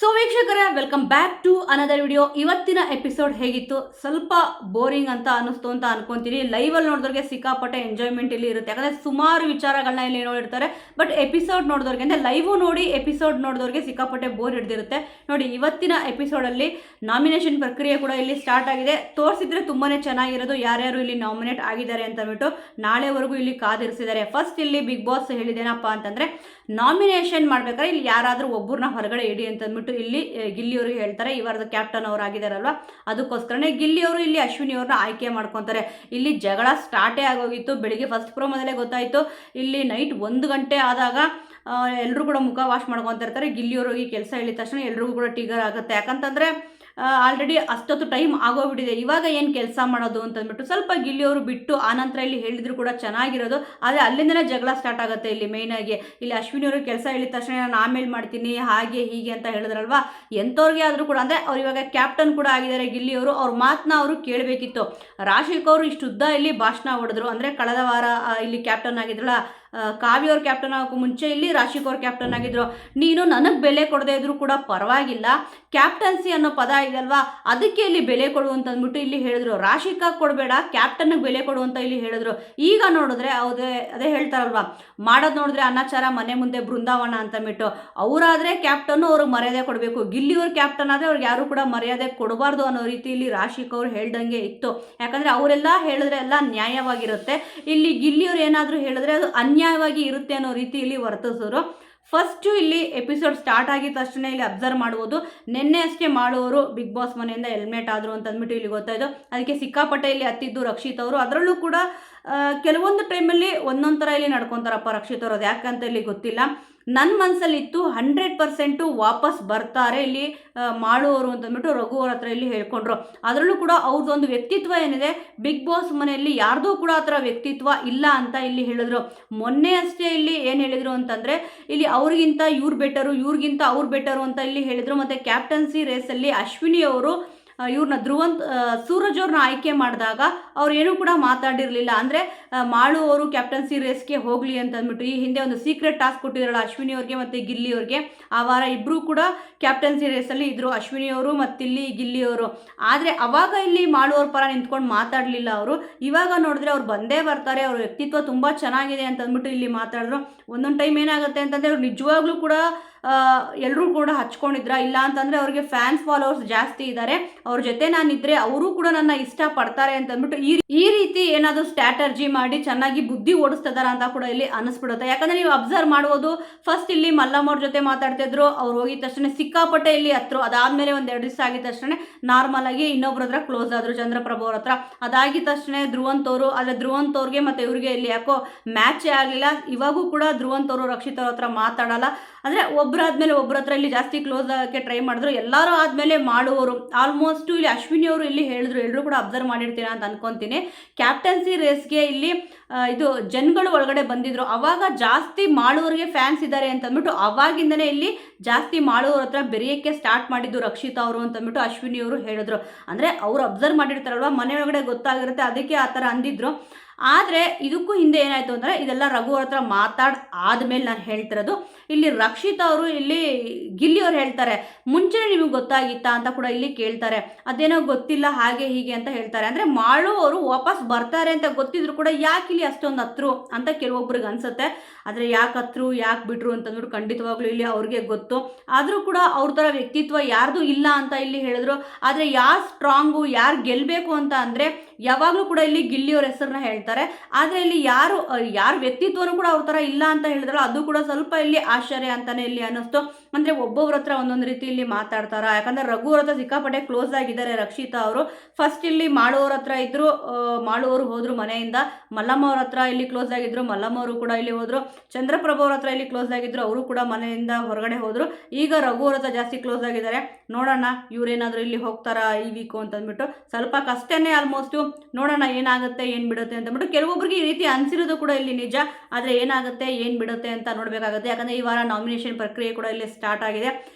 So ವೀಕ್ಷಕರೇ, welcome back to another video. ಇವತ್ತಿನ episode ಹೇಗಿತ್ತು? ಸ್ವಲ್ಪ ಬೋರಿಂಗ್ ಅಂತ ಅನಿಸ್ತು ಅಂತ ಅನ್ಕೊಂತೀನಿ. ಲೈವಲ್ಲಿ ನೋಡಿದವ್ರಿಗೆ ಸಿಕ್ಕಾಪಟ್ಟೆ ಎಂಜಾಯ್ಮೆಂಟ್ ಇಲ್ಲಿ ಇರುತ್ತೆ, ಯಾಕಂದರೆ ಸುಮಾರು ವಿಚಾರಗಳನ್ನ ಇಲ್ಲಿ ನೋಡಿರ್ತಾರೆ. ಬಟ್ ಎಪಿಸೋಡ್ ನೋಡಿದವ್ರಿಗೆ ಅಂದರೆ ಲೈವು ನೋಡಿ ಎಪಿಸೋಡ್ ನೋಡಿದವ್ರಿಗೆ ಸಿಕ್ಕಾಪಟ್ಟೆ ಬೋರ್ ಹಿಡಿದಿರುತ್ತೆ. ನೋಡಿ, ಇವತ್ತಿನ ಎಪಿಸೋಡಲ್ಲಿ ನಾಮಿನೇಷನ್ ಪ್ರಕ್ರಿಯೆ ಕೂಡ ಇಲ್ಲಿ ಸ್ಟಾರ್ಟ್ ಆಗಿದೆ. ತೋರಿಸಿದ್ರೆ ತುಂಬಾ ಚೆನ್ನಾಗಿರೋದು ಯಾರ್ಯಾರು ಇಲ್ಲಿ ನಾಮಿನೇಟ್ ಆಗಿದ್ದಾರೆ ಅಂತ ಅಂದ್ಬಿಟ್ಟು ನಾಳೆವರೆಗೂ ಇಲ್ಲಿ ಕಾದಿರಿಸಿದ್ದಾರೆ. ಫಸ್ಟ್ ಇಲ್ಲಿ ಬಿಗ್ ಬಾಸ್ ಹೇಳಿದೇನಪ್ಪ ಅಂತಂದರೆ, ನಾಮಿನೇಷನ್ ಮಾಡ್ಬೇಕಾದ್ರೆ ಇಲ್ಲಿ ಯಾರಾದರೂ ಒಬ್ಬರನ್ನ ಹೊರಗಡೆ ಇಡಿ ಅಂತಂದ್ಬಿಟ್ಟು ಇಲ್ಲಿ ಗಿಲ್ಲಿಯವರು ಹೇಳ್ತಾರೆ. ಇವರದ ಕ್ಯಾಪ್ಟನ್ ಅವರು ಆಗಿದಾರಲ್ವಾ, ಅದಕ್ಕೋಸ್ಕರನೇ ಗಿಲ್ಲಿಯವರು ಇಲ್ಲಿ ಅಶ್ವಿನಿ ಅವ್ರನ್ನ ಆಯ್ಕೆ ಮಾಡ್ಕೊತಾರೆ. ಇಲ್ಲಿ ಜಗಳ ಸ್ಟಾರ್ಟೇ ಆಗೋಗಿತ್ತು. ಬೆಳಿಗ್ಗೆ ಫಸ್ಟ್ ಪ್ರೋಮೋದಲ್ಲೇ ಗೊತ್ತಾಯಿತು. ಇಲ್ಲಿ ನೈಟ್ 1 ಗಂಟೆ ಆದಾಗ ಎಲ್ಲರೂ ಕೂಡ ಮುಖ ವಾಶ್ ಮಾಡ್ಕೊತಾ ಇರ್ತಾರೆ. ಗಿಲ್ಲಿಯವರು ಈ ಕೆಲಸ ಹೇಳಿದ ತಕ್ಷಣ ಎಲ್ರಿಗೂ ಕೂಡ ಟಿಗರ್ ಆಗುತ್ತೆ. ಯಾಕಂತಂದರೆ ಆಲ್ರೆಡಿ ಅಷ್ಟೊತ್ತು ಟೈಮ್ ಆಗೋಗ್ಬಿಟ್ಟಿದೆ, ಇವಾಗ ಏನು ಕೆಲಸ ಮಾಡೋದು ಅಂತಂದ್ಬಿಟ್ಟು ಸ್ವಲ್ಪ ಗಿಲ್ಲಿಯವರು ಬಿಟ್ಟು ಆನಂತರ ಇಲ್ಲಿ ಹೇಳಿದ್ರು ಕೂಡ ಚೆನ್ನಾಗಿರೋದು. ಆದರೆ ಅಲ್ಲಿಂದನೇ ಜಗಳ ಸ್ಟಾರ್ಟ್ ಆಗುತ್ತೆ. ಇಲ್ಲಿ ಮೇಯ್ನಾಗಿ ಇಲ್ಲಿ ಅಶ್ವಿನಿಯವರು ಕೆಲಸ ಹೇಳಿದ ತಕ್ಷಣ ನಾನು ಆಮೇಲೆ ಮಾಡ್ತೀನಿ ಹಾಗೆ ಹೀಗೆ ಅಂತ ಹೇಳಿದ್ರಲ್ವಾ. ಎಂಥವ್ರಿಗೆ ಆದರೂ ಕೂಡ ಅಂದರೆ ಅವ್ರು ಇವಾಗ ಕ್ಯಾಪ್ಟನ್ ಕೂಡ ಆಗಿದ್ದಾರೆ ಗಿಲ್ಲಿಯವರು. ಅವ್ರ ಮಾತನ್ನ ಅವರು ಕೇಳಬೇಕಿತ್ತು. ರಾಶಿಕ್ ಅವರು ಇಷ್ಟು ಉದ್ದ ಇಲ್ಲಿ ಭಾಷಣ ಹೊಡೆದ್ರು. ಅಂದರೆ ಕಳೆದ ವಾರ ಇಲ್ಲಿ ಕ್ಯಾಪ್ಟನ್ ಆಗಿದ್ರಲ್ಲ ಕಾವ್ಯ ಅವ್ರ ಕ್ಯಾಪ್ಟನ್ ಆಗೋಕ್ಕೂ ಮುಂಚೆ ಇಲ್ಲಿ ರಾಶಿಕ್ ಅವ್ರ ಕ್ಯಾಪ್ಟನ್ ಆಗಿದ್ರು. ನೀನು ನನಗೆ ಬೆಲೆ ಕೊಡದೇ ಇದ್ರೂ ಕೂಡ ಪರವಾಗಿಲ್ಲ, ಕ್ಯಾಪ್ಟನ್ಸಿ ಅನ್ನೋ ಪದ ಇದಲ್ವಾ ಅದಕ್ಕೆ ಇಲ್ಲಿ ಬೆಲೆ ಕೊಡು ಅಂತಂದ್ಬಿಟ್ಟು ಇಲ್ಲಿ ಹೇಳಿದ್ರು. ರಾಶಿಕಾಗಿ ಕೊಡಬೇಡ, ಕ್ಯಾಪ್ಟನ್ಗೆ ಬೆಲೆ ಕೊಡು ಅಂತ ಇಲ್ಲಿ ಹೇಳಿದ್ರು. ಈಗ ನೋಡಿದ್ರೆ ಅದೇ ಹೇಳ್ತಾರಲ್ವಾ, ಮಾಡೋದು ನೋಡಿದ್ರೆ ಅನಾಚಾರ ಮನೆ ಮುಂದೆ ಬೃಂದಾವನ ಅಂತಂದ್ಬಿಟ್ಟು. ಅವರಾದರೆ ಕ್ಯಾಪ್ಟನ್ನು ಅವ್ರಿಗೆ ಮರ್ಯಾದೆ ಕೊಡಬೇಕು, ಗಿಲ್ಲಿಯವ್ರ ಕ್ಯಾಪ್ಟನ್ ಆದರೆ ಅವ್ರಿಗೆ ಯಾರು ಕೂಡ ಮರ್ಯಾದೆ ಕೊಡಬಾರ್ದು ಅನ್ನೋ ರೀತಿಯಲ್ಲಿ ರಾಶಿಕ್ ಅವ್ರು ಹೇಳ್ದಂಗೆ ಇತ್ತು. ಯಾಕಂದರೆ ಅವರೆಲ್ಲ ಹೇಳಿದ್ರೆ ಎಲ್ಲ ನ್ಯಾಯವಾಗಿರುತ್ತೆ. ಇಲ್ಲಿ ಗಿಲ್ಲಿಯವ್ರು ಏನಾದರೂ ಹೇಳಿದ್ರೆ ಅದು ಅನ್ಯಾಯವಾಗಿ ಇರುತ್ತೆ ಅನ್ನೋ ರೀತಿಯಲ್ಲಿ ವರ್ತಿಸೋರು. ಫಸ್ಟು ಇಲ್ಲಿ ಎಪಿಸೋಡ್ ಸ್ಟಾರ್ಟ್ ಆಗಿದ ತಕ್ಷಣ ಇಲ್ಲಿ ಅಬ್ಸರ್ವ್ ಮಾಡ್ಬೋದು. ನಿನ್ನೆ ಅಷ್ಟೇ ಮಾಡುವವರು ಬಿಗ್ ಬಾಸ್ ಮನೆಯಿಂದ ಎಲಿಮಿನೇಟ್ ಆದರು ಅಂತಂದ್ಬಿಟ್ಟು ಇಲ್ಲಿ ಗೊತ್ತಾಯಿತು. ಅದಕ್ಕೆ ಸಿಕ್ಕಾಪಟ್ಟೆ ಇಲ್ಲಿ ಹತ್ತಿದ್ದು ರಕ್ಷಿತ್ ಅವರು. ಅದರಲ್ಲೂ ಕೂಡ ಕೆಲವೊಂದು ಟೈಮಲ್ಲಿ ಒಂದೊಂದು ಥರ ಇಲ್ಲಿ ನಡ್ಕೊತಾರಪ್ಪ ರಕ್ಷಿತ್ ಅವರು. ಅದು ಯಾಕಂತ ಇಲ್ಲಿ ಗೊತ್ತಿಲ್ಲ. ನನ್ನ ಮನಸ್ಸಲ್ಲಿತ್ತು 100% ವಾಪಸ್ ಬರ್ತಾರೆ ಇಲ್ಲಿ ಮಾಡುವವರು ಅಂತಂದ್ಬಿಟ್ಟು ರಘು ಅವ್ರ ಹತ್ರ ಇಲ್ಲಿ ಹೇಳ್ಕೊಂಡ್ರು. ಅದರಲ್ಲೂ ಕೂಡ ಅವ್ರದ್ದೊಂದು ವ್ಯಕ್ತಿತ್ವ ಏನಿದೆ ಬಿಗ್ ಬಾಸ್ ಮನೆಯಲ್ಲಿ ಯಾರ್ದೂ ಕೂಡ ಆ ಥರ ವ್ಯಕ್ತಿತ್ವ ಇಲ್ಲ ಅಂತ ಇಲ್ಲಿ ಹೇಳಿದ್ರು. ಮೊನ್ನೆ ಅಷ್ಟೇ ಇಲ್ಲಿ ಏನು ಹೇಳಿದರು ಅಂತಂದರೆ, ಇಲ್ಲಿ ಅವ್ರಿಗಿಂತ ಇವ್ರು ಬೆಟರು, ಇವ್ರಿಗಿಂತ ಅವ್ರು ಬೆಟರು ಅಂತ ಇಲ್ಲಿ ಹೇಳಿದರು. ಮತ್ತು ಕ್ಯಾಪ್ಟನ್ಸಿ ರೇಸಲ್ಲಿ ಅಶ್ವಿನಿ ಅವರು ಇವ್ರನ್ನ ಸೂರಜ್ ಅವ್ರನ್ನ ಆಯ್ಕೆ ಮಾಡಿದಾಗ ಅವ್ರು ಏನೂ ಕೂಡ ಮಾತಾಡಿರಲಿಲ್ಲ. ಅಂದರೆ ಮಾಳು ಅವರು ಕ್ಯಾಪ್ಟನ್ಸಿ ರೇಸ್ಗೆ ಹೋಗಲಿ ಅಂತ ಅಂದ್ಬಿಟ್ಟು ಈ ಹಿಂದೆ ಒಂದು ಸೀಕ್ರೆಟ್ ಟಾಸ್ಕ್ ಕೊಟ್ಟಿದ್ರಲ್ಲ ಅಶ್ವಿನಿ ಅವ್ರಿಗೆ ಮತ್ತು ಗಿಲ್ಲಿ ಅವ್ರಿಗೆ. ಆ ವಾರ ಇಬ್ಬರು ಕೂಡ ಕ್ಯಾಪ್ಟನ್ಸಿ ರೇಸಲ್ಲಿ ಇದ್ದರು, ಅಶ್ವಿನಿ ಅವರು ಮತ್ತಿಲ್ಲಿ ಗಿಲ್ಲಿ ಅವರು. ಆದರೆ ಅವಾಗ ಇಲ್ಲಿ ಮಾಳುವವ್ರ ಪರ ನಿಂತ್ಕೊಂಡು ಮಾತಾಡಲಿಲ್ಲ ಅವರು. ಇವಾಗ ನೋಡಿದ್ರೆ ಅವ್ರು ಬಂದೇ ಬರ್ತಾರೆ, ಅವ್ರ ವ್ಯಕ್ತಿತ್ವ ತುಂಬ ಚೆನ್ನಾಗಿದೆ ಅಂತ ಅಂದ್ಬಿಟ್ಟು ಇಲ್ಲಿ ಮಾತಾಡಿದ್ರು. ಒಂದೊಂದು ಟೈಮ್ ಏನಾಗುತ್ತೆ ಅಂತಂದರೆ ಅವ್ರು ನಿಜವಾಗ್ಲೂ ಕೂಡ ಎಲ್ಲರೂ ಕೂಡ ಹಚ್ಕೊಂಡಿದ್ರ, ಇಲ್ಲ ಅಂತಂದರೆ ಅವ್ರಿಗೆ ಫ್ಯಾನ್ಸ್ ಫಾಲೋವರ್ಸ್ ಜಾಸ್ತಿ ಇದ್ದಾರೆ, ಅವ್ರ ಜೊತೆ ನಾನಿದ್ರೆ ಅವರು ಕೂಡ ನನ್ನ ಇಷ್ಟಪಡ್ತಾರೆ ಅಂತ ಅಂದ್ಬಿಟ್ಟು ಈ ರೀತಿ ಏನಾದರೂ ಸ್ಟ್ರಾಟರ್ಜಿ ಮಾಡಿ ಚೆನ್ನಾಗಿ ಬುದ್ಧಿ ಓಡಿಸ್ತಿದಾರ ಅಂತ ಕೂಡ ಇಲ್ಲಿ ಅನಿಸ್ಬಿಡುತ್ತೆ. ಯಾಕಂದರೆ ನೀವು ಅಬ್ಸರ್ವ್ ಮಾಡ್ಬೋದು, ಫಸ್ಟ್ ಇಲ್ಲಿ ಮಲ್ಲಮ್ಮ ಅವ್ರ ಜೊತೆ ಮಾತಾಡ್ತಿದ್ರು, ಅವ್ರು ಹೋಗಿದ ತಕ್ಷಣ ಸಿಕ್ಕಾಪಟ್ಟೆ ಇಲ್ಲಿ ಹತ್ರು. ಅದಾದಮೇಲೆ 1-2 ದಿವಸ ಆಗಿದ ತಕ್ಷಣ ನಾರ್ಮಲ್ ಆಗಿ ಇನ್ನೊಬ್ರ ಹತ್ರ ಕ್ಲೋಸ್ ಆದರು, ಚಂದ್ರಪ್ರಭು ಅವ್ರ ಹತ್ರ. ಅದಾಗಿದ ತಕ್ಷಣ ಧ್ರುವಂತ್ ಅವರು, ಆದರೆ ಧ್ರುವಂತ್ ಅವ್ರಿಗೆ ಮತ್ತು ಇವ್ರಿಗೆ ಇಲ್ಲಿ ಯಾಕೋ ಮ್ಯಾಚೇ ಆಗಲಿಲ್ಲ. ಇವಾಗೂ ಕೂಡ ಧ್ರುವಂತ್ ಅವರು ರಕ್ಷಿತ್ ಅವ್ರ ಹತ್ರ ಮಾತಾಡಲ್ಲ. ಅಂದರೆ ಒಬ್ಬರಾದ್ಮೇಲೆ ಒಬ್ಬರ ಹತ್ರ ಇಲ್ಲಿ ಜಾಸ್ತಿ ಕ್ಲೋಸ್ ಆಗೋಕ್ಕೆ ಟ್ರೈ ಮಾಡಿದ್ರು. ಎಲ್ಲರೂ ಆದಮೇಲೆ ಮಾಡುವವರು ಆಲ್ಮೋಸ್ಟು ಇಲ್ಲಿ ಅಶ್ವಿನಿ ಅವರು ಇಲ್ಲಿ ಹೇಳಿದ್ರು, ಎಲ್ಲರೂ ಕೂಡ ಅಬ್ಸರ್ವ್ ಮಾಡಿರ್ತೀರ ಅಂತ ಅನ್ಕೊತೀನಿ. ಕ್ಯಾಪ್ಟನ್ಸಿ ರೇಸ್ಗೆ ಇಲ್ಲಿ ಇದು ಜನಗಳು ಒಳಗಡೆ ಬಂದಿದ್ರು, ಅವಾಗ ಜಾಸ್ತಿ ಮಾಡುವವರಿಗೆ ಫ್ಯಾನ್ಸ್ ಇದ್ದಾರೆ ಅಂತಂದ್ಬಿಟ್ಟು ಅವಾಗಿಂದನೇ ಇಲ್ಲಿ ಜಾಸ್ತಿ ಮಾಡುವವ್ರ ಹತ್ರ ಬೆರೆಯೋಕ್ಕೆ ಸ್ಟಾರ್ಟ್ ಮಾಡಿದ್ದು ರಕ್ಷಿತ್ ಅವರು ಅಂತಂದ್ಬಿಟ್ಟು ಅಶ್ವಿನಿ ಅವರು ಹೇಳಿದ್ರು. ಅಂದರೆ ಅವರು ಅಬ್ಸರ್ವ್ ಮಾಡಿರ್ತಾರಲ್ವ, ಮನೆಯೊಳಗಡೆ ಗೊತ್ತಾಗಿರುತ್ತೆ, ಅದಕ್ಕೆ ಆ ಥರ ಅಂದಿದ್ರು. ಆದರೆ ಇದಕ್ಕೂ ಹಿಂದೆ ಏನಾಯಿತು ಅಂದರೆ, ಇದೆಲ್ಲ ರಘು ಅವ್ರ ಹತ್ರ ಆದಮೇಲೆ ನಾನು ಹೇಳ್ತಿರೋದು. ಇಲ್ಲಿ ರಕ್ಷಿತ್ ಅವರು ಇಲ್ಲಿ ಗಿಲ್ಲಿಯವ್ರು ಹೇಳ್ತಾರೆ, ಮುಂಚೆ ನಿಮಗೆ ಗೊತ್ತಾಗಿತ್ತಾ ಅಂತ ಕೂಡ ಇಲ್ಲಿ ಕೇಳ್ತಾರೆ. ಅದೇನೋ ಗೊತ್ತಿಲ್ಲ ಹಾಗೆ ಹೀಗೆ ಅಂತ ಹೇಳ್ತಾರೆ. ಅಂದರೆ ಮಾಡುವವರು ವಾಪಸ್ ಬರ್ತಾರೆ ಅಂತ ಗೊತ್ತಿದ್ರು ಕೂಡ ಯಾಕೆ ಇಲ್ಲಿ ಅಷ್ಟೊಂದು ಹತ್ರು ಅಂತ ಕೆಲವೊಬ್ರಿಗೆ ಅನಿಸುತ್ತೆ. ಆದರೆ ಯಾಕೆ ಹತ್ರು ಯಾಕೆ ಬಿಟ್ರು ಅಂತಂದ್ಬಿಟ್ಟು ಖಂಡಿತವಾಗ್ಲೂ ಇಲ್ಲಿ ಅವ್ರಿಗೆ ಗೊತ್ತು. ಆದರೂ ಕೂಡ ಅವ್ರ ಥರ ವ್ಯಕ್ತಿತ್ವ ಯಾರ್ದು ಇಲ್ಲ ಅಂತ ಇಲ್ಲಿ ಹೇಳಿದ್ರು. ಆದರೆ ಯಾರು ಸ್ಟ್ರಾಂಗು, ಯಾರು ಗೆಲ್ಲಬೇಕು ಅಂತ ಅಂದರೆ ಯಾವಾಗಲೂ ಕೂಡ ಇಲ್ಲಿ ಗಿಲ್ಲಿಯವ್ರ ಹೆಸರನ್ನ ಹೇಳ್ತಾರೆ. ಆದರೆ ಇಲ್ಲಿ ಯಾರು ವ್ಯಕ್ತಿತ್ವನೂ ಕೂಡ ಅವ್ರ ಥರ ಇಲ್ಲ ಅಂತ ಹೇಳಿದ್ರಲ್ಲ, ಅದು ಕೂಡ ಸ್ವಲ್ಪ ಇಲ್ಲಿ ಆಶ್ಚರ್ಯ ಅಂತಲೇ ಇಲ್ಲಿ ಅನ್ನಿಸ್ತು. ಅಂದರೆ ಒಬ್ಬೊಬ್ರ ಹತ್ರ ಒಂದೊಂದು ರೀತಿ ಇಲ್ಲಿ ಮಾತಾಡ್ತಾರೆ. ಯಾಕಂದರೆ ರಘು ಅವ್ರ ಹತ್ರ ಸಿಕ್ಕಾಪಟ್ಟೆ ಕ್ಲೋಸ್ ಆಗಿದ್ದಾರೆ ರಕ್ಷಿತಾ ಅವರು. ಫಸ್ಟ್ ಇಲ್ಲಿ ಮಾಡುವವ್ರ ಹತ್ರ ಇದ್ದರು, ಮಾಡುವವರು ಹೋದರು ಮನೆಯಿಂದ. ಮಲ್ಲಮ್ಮ ಅವ್ರ ಹತ್ರ ಇಲ್ಲಿ ಕ್ಲೋಸ್ ಆಗಿದ್ದರು, ಮಲ್ಲಮ್ಮ ಅವರು ಕೂಡ ಇಲ್ಲಿ ಹೋದರು. ಚಂದ್ರಪ್ರಭು ಅವ್ರ ಹತ್ರ ಇಲ್ಲಿ ಕ್ಲೋಸ್ ಆಗಿದ್ದರು, ಅವರು ಕೂಡ ಮನೆಯಿಂದ ಹೊರಗಡೆ ಹೋದರು. ಈಗ ರಘು ಅವ್ರ ಹತ್ರ ಜಾಸ್ತಿ ಕ್ಲೋಸ್ ಆಗಿದ್ದಾರೆ. ನೋಡೋಣ ಇವರೇನಾದರೂ ಇಲ್ಲಿ ಹೋಗ್ತಾರಾ ಈ ವೀಕು ಅಂತಂದ್ಬಿಟ್ಟು. ಸ್ವಲ್ಪ ಕಷ್ಟನೇ ಆಲ್ಮೋಸ್ಟು. ನೋಡೋಣ ಏನಾಗುತ್ತೆ ಏನು ಬಿಡುತ್ತೆ ಅಂತಂದ್ಬಿಟ್ಟು. ಕೆಲವೊಬ್ಬರಿಗೆ ಈ ರೀತಿ ಅನಿಸಿರೋದು ಕೂಡ ಇಲ್ಲಿ ನಿಜ. ಆದರೆ ಏನಾಗುತ್ತೆ ಏನು ಬಿಡುತ್ತೆ ಅಂತ ನೋಡಬೇಕಾಗುತ್ತೆ. ಯಾಕಂದರೆ ಈ ವಾರ ನಾಮಿನೇಷನ್ ಪ್ರಕ್ರಿಯೆ ಕೂಡ ಇಲ್ಲಿ ಸ್ಟಾರ್ಟ್ ಆಗಿದೆ.